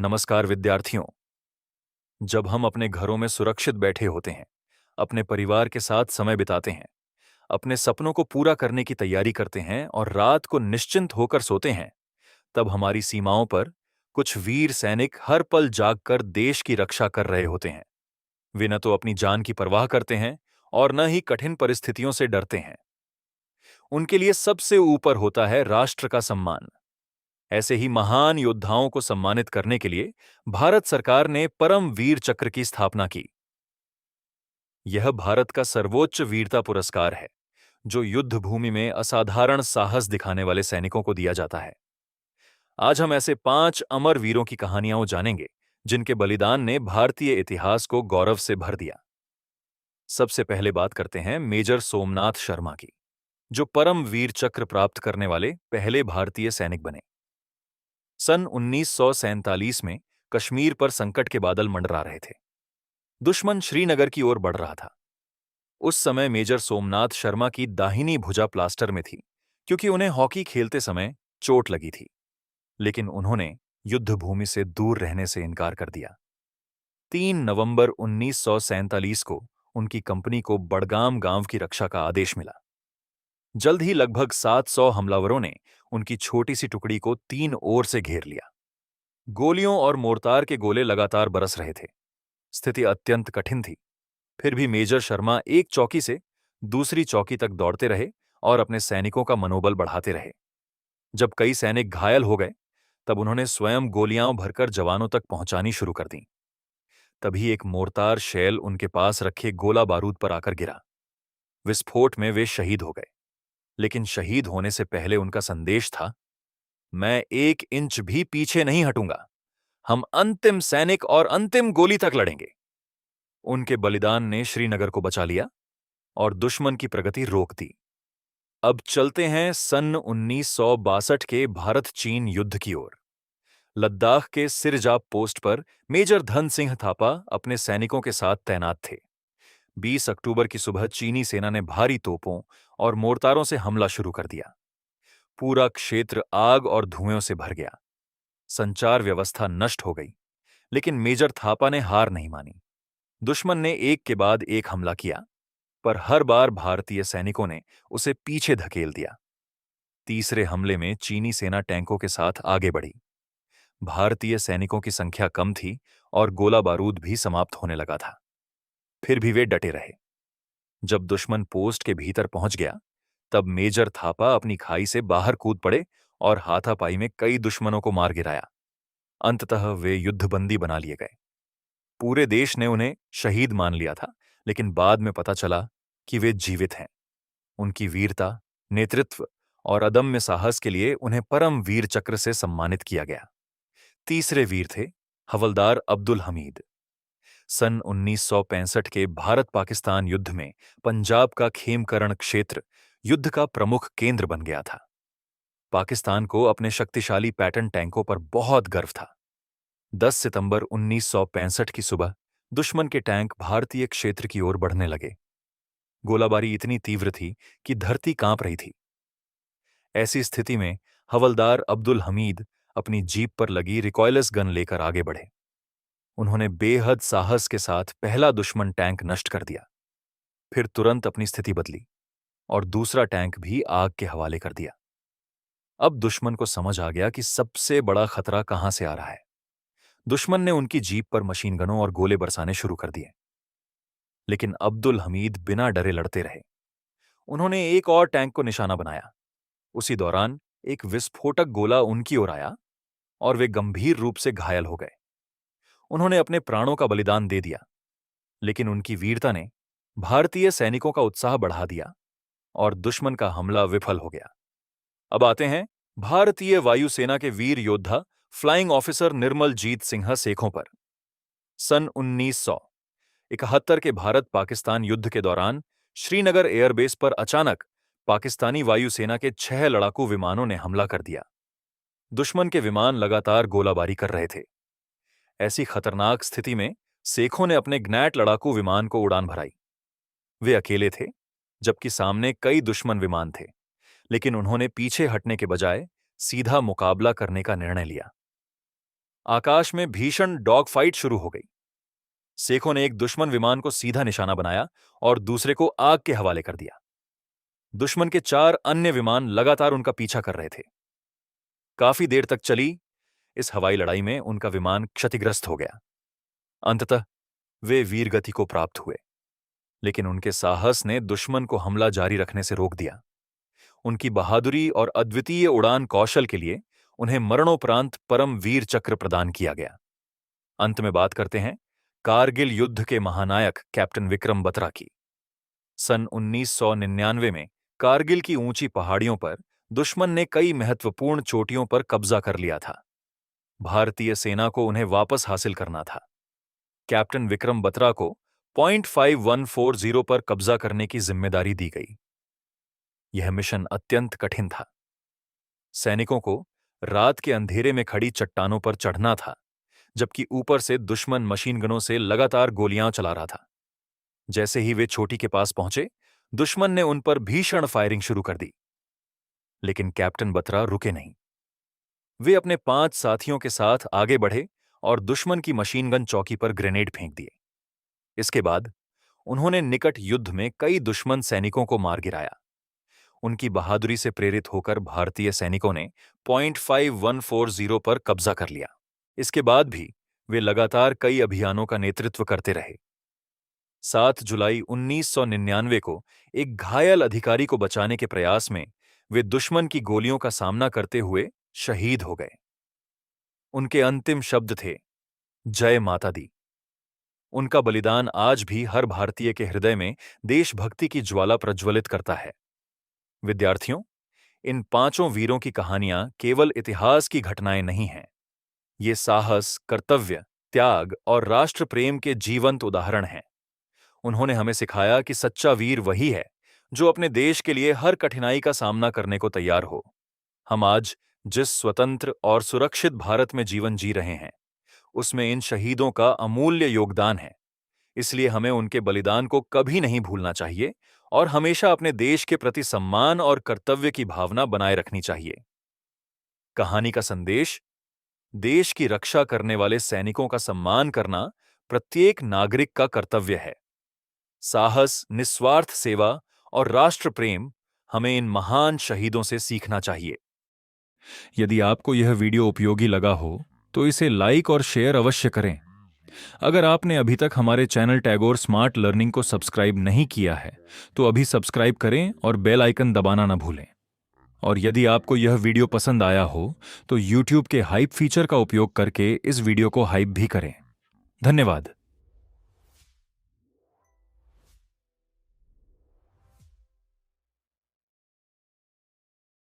नमस्कार विद्यार्थियों। जब हम अपने घरों में सुरक्षित बैठे होते हैं, अपने परिवार के साथ समय बिताते हैं, अपने सपनों को पूरा करने की तैयारी करते हैं और रात को निश्चिंत होकर सोते हैं, तब हमारी सीमाओं पर कुछ वीर सैनिक हर पल जागकर देश की रक्षा कर रहे होते हैं। वे न तो अपनी जान की परवाह करते हैं और न ही कठिन परिस्थितियों से डरते हैं। उनके लिए सबसे ऊपर होता है राष्ट्र का सम्मान। ऐसे ही महान योद्धाओं को सम्मानित करने के लिए भारत सरकार ने परम वीर चक्र की स्थापना की। यह भारत का सर्वोच्च वीरता पुरस्कार है, जो युद्ध भूमि में असाधारण साहस दिखाने वाले सैनिकों को दिया जाता है। आज हम ऐसे 5 अमर वीरों की कहानियां जानेंगे, जिनके बलिदान ने भारतीय इतिहास को गौरव से भर दिया। सबसे पहले बात करते हैं मेजर सोमनाथ शर्मा की, जो परम वीर चक्र प्राप्त करने वाले पहले भारतीय सैनिक बने। सन 1947 में कश्मीर पर संकट के बादल मंडरा रहे थे। दुश्मन श्रीनगर की ओर बढ़ रहा था। उस समय मेजर सोमनाथ शर्मा की दाहिनी भुजा प्लास्टर में थी, क्योंकि उन्हें हॉकी खेलते समय चोट लगी थी। लेकिन उन्होंने युद्ध भूमि से दूर रहने से इनकार कर दिया। 3 नवंबर 1947 को उनकी कंपनी को बडगाम गांव की रक्षा का आदेश मिला। जल्द ही लगभग 700 हमलावरों ने उनकी छोटी सी टुकड़ी को 3 ओर से घेर लिया। गोलियों और मोर्टार के गोले लगातार बरस रहे थे। स्थिति अत्यंत कठिन थी। फिर भी मेजर शर्मा एक चौकी से दूसरी चौकी तक दौड़ते रहे और अपने सैनिकों का मनोबल बढ़ाते रहे। जब कई सैनिक घायल हो गए, तब उन्होंने स्वयं गोलियां भरकर जवानों तक पहुंचानी शुरू कर दी। तभी एक मोर्टार शैल उनके पास रखे गोला बारूद पर आकर गिरा। विस्फोट में वे शहीद हो गए। लेकिन शहीद होने से पहले उनका संदेश था, मैं 1 इंच भी पीछे नहीं हटूंगा। हम अंतिम सैनिक और अंतिम गोली तक लड़ेंगे। उनके बलिदान ने श्रीनगर को बचा लिया और दुश्मन की प्रगति रोक दी। अब चलते हैं सन 1962 के भारत-चीन युद्ध की ओर। लद्दाख के सिरजाप पोस्ट पर मेजर धन सिंह थापा अपने सैनिकों के साथ तैनात थे। 20 अक्टूबर की सुबह चीनी सेना ने भारी तोपों और मोर्टारों से हमला शुरू कर दिया। पूरा क्षेत्र आग और धुएं से भर गया। संचार व्यवस्था नष्ट हो गई, लेकिन मेजर थापा ने हार नहीं मानी। दुश्मन ने एक के बाद एक हमला किया, पर हर बार भारतीय सैनिकों ने उसे पीछे धकेल दिया। तीसरे हमले में चीनी सेना टैंकों के साथ आगे बढ़ी। भारतीय सैनिकों की संख्या कम थी और गोला बारूद भी समाप्त होने लगा था। फिर भी वे डटे रहे। जब दुश्मन पोस्ट के भीतर पहुंच गया, तब मेजर थापा अपनी खाई से बाहर कूद पड़े और हाथापाई में कई दुश्मनों को मार गिराया। अंततः वे युद्धबंदी बना लिए गए। पूरे देश ने उन्हें शहीद मान लिया था, लेकिन बाद में पता चला कि वे जीवित हैं। उनकी वीरता, नेतृत्व और अदम्य साहस के लिए उन्हें परम वीर चक्र से सम्मानित किया गया। तीसरे वीर थे हवलदार अब्दुल हमीद। सन 1965 के भारत-पाकिस्तान युद्ध में पंजाब का खेमकरण क्षेत्र युद्ध का प्रमुख केंद्र बन गया था। पाकिस्तान को अपने शक्तिशाली पैटर्न टैंकों पर बहुत गर्व था। 10 सितंबर 1965 की सुबह दुश्मन के टैंक भारतीय क्षेत्र की ओर बढ़ने लगे। गोलाबारी इतनी तीव्र थी कि धरती कांप रही थी। ऐसी स्थिति में हवलदार अब्दुल हमीद अपनी जीप पर लगी रिकॉयलस गन लेकर आगे बढ़े। उन्होंने बेहद साहस के साथ पहला दुश्मन टैंक नष्ट कर दिया। फिर तुरंत अपनी स्थिति बदली और दूसरा टैंक भी आग के हवाले कर दिया। अब दुश्मन को समझ आ गया कि सबसे बड़ा खतरा कहां से आ रहा है। दुश्मन ने उनकी जीप पर मशीन गनों और गोले बरसाने शुरू कर दिए। लेकिन अब्दुल हमीद बिना डरे लड़ते रहे। उन्होंने एक और टैंक को निशाना बनाया। उसी दौरान एक विस्फोटक गोला उनकी ओर आया और वे गंभीर रूप से घायल हो गए। उन्होंने अपने प्राणों का बलिदान दे दिया, लेकिन उनकी वीरता ने भारतीय सैनिकों का उत्साह बढ़ा दिया और दुश्मन का हमला विफल हो गया। अब आते हैं भारतीय वायुसेना के वीर योद्धा फ्लाइंग ऑफिसर निर्मलजीत सिन्हा सेखों पर। सन 1971 के भारत-पाकिस्तान युद्ध के दौरान श्रीनगर एयरबेस पर अचानक पाकिस्तानी वायुसेना के 6 लड़ाकू विमानों ने हमला कर दिया। दुश्मन के विमान लगातार गोलाबारी कर रहे थे। ऐसी खतरनाक स्थिति में सेखों ने अपने ग्नैट लड़ाकू विमान को उड़ान भराई। वे अकेले थे, जबकि सामने कई दुश्मन विमान थे, लेकिन उन्होंने पीछे हटने के बजाय सीधा मुकाबला करने का निर्णय लिया। आकाश में भीषण डॉग फाइट शुरू हो गई। सेखों ने एक दुश्मन विमान को सीधा निशाना बनाया और दूसरे को आग के हवाले कर दिया। दुश्मन के 4 अन्य विमान लगातार उनका पीछा कर रहे थे। काफी देर तक चली इस हवाई लड़ाई में उनका विमान क्षतिग्रस्त हो गया। अंततः वे वीरगति को प्राप्त हुए, लेकिन उनके साहस ने दुश्मन को हमला जारी रखने से रोक दिया। उनकी बहादुरी और अद्वितीय उड़ान कौशल के लिए उन्हें मरणोपरांत परम वीर चक्र प्रदान किया गया। अंत में बात करते हैं कारगिल युद्ध के महानायक कैप्टन विक्रम बत्रा की। सन 1999 में कारगिल की ऊंची पहाड़ियों पर दुश्मन ने कई महत्वपूर्ण चोटियों पर कब्जा कर लिया था। भारतीय सेना को उन्हें वापस हासिल करना था। कैप्टन विक्रम बत्रा को पॉइंट 5140 पर कब्जा करने की जिम्मेदारी दी गई। यह मिशन अत्यंत कठिन था। सैनिकों को रात के अंधेरे में खड़ी चट्टानों पर चढ़ना था, जबकि ऊपर से दुश्मन मशीन गनों से लगातार गोलियां चला रहा था। जैसे ही वे चोटी के पास पहुंचे, दुश्मन ने उन पर भीषण फायरिंग शुरू कर दी। लेकिन कैप्टन बत्रा रुके नहीं। वे अपने 5 साथियों के साथ आगे बढ़े और दुश्मन की मशीन गन चौकी पर ग्रेनेड फेंक दिए। इसके बाद उन्होंने निकट युद्ध में कई दुश्मन सैनिकों को मार गिराया। उनकी बहादुरी से प्रेरित होकर भारतीय सैनिकों ने पॉइंट 5140 पर कब्जा कर लिया। इसके बाद भी वे लगातार कई अभियानों का नेतृत्व करते रहे। 7 जुलाई 1999 को एक घायल अधिकारी को बचाने के प्रयास में वे दुश्मन की गोलियों का सामना करते हुए शहीद हो गए। उनके अंतिम शब्द थे, जय माता दी। उनका बलिदान आज भी हर भारतीय के हृदय में देशभक्ति की ज्वाला प्रज्वलित करता है। विद्यार्थियों, इन 5 वीरों की कहानियां केवल इतिहास की घटनाएं नहीं हैं। ये साहस, कर्तव्य, त्याग और राष्ट्र प्रेम के जीवंत उदाहरण हैं। उन्होंने हमें सिखाया कि सच्चा वीर वही है जो अपने देश के लिए हर कठिनाई का सामना करने को तैयार हो। हम आज जिस स्वतंत्र और सुरक्षित भारत में जीवन जी रहे हैं, उसमें इन शहीदों का अमूल्य योगदान है। इसलिए हमें उनके बलिदान को कभी नहीं भूलना चाहिए और हमेशा अपने देश के प्रति सम्मान और कर्तव्य की भावना बनाए रखनी चाहिए। कहानी का संदेश: देश की रक्षा करने वाले सैनिकों का सम्मान करना प्रत्येक नागरिक का कर्तव्य है। साहस, निस्वार्थ सेवा और राष्ट्र प्रेम हमें इन महान शहीदों से सीखना चाहिए। यदि आपको यह वीडियो उपयोगी लगा हो तो इसे लाइक और शेयर अवश्य करें। अगर आपने अभी तक हमारे चैनल टैगोर स्मार्ट लर्निंग को सब्सक्राइब नहीं किया है तो अभी सब्सक्राइब करें और बेल आइकन दबाना न भूलें। और यदि आपको यह वीडियो पसंद आया हो तो YouTube के हाइप फीचर का उपयोग करके इस वीडियो को हाइप भी करें। धन्यवाद।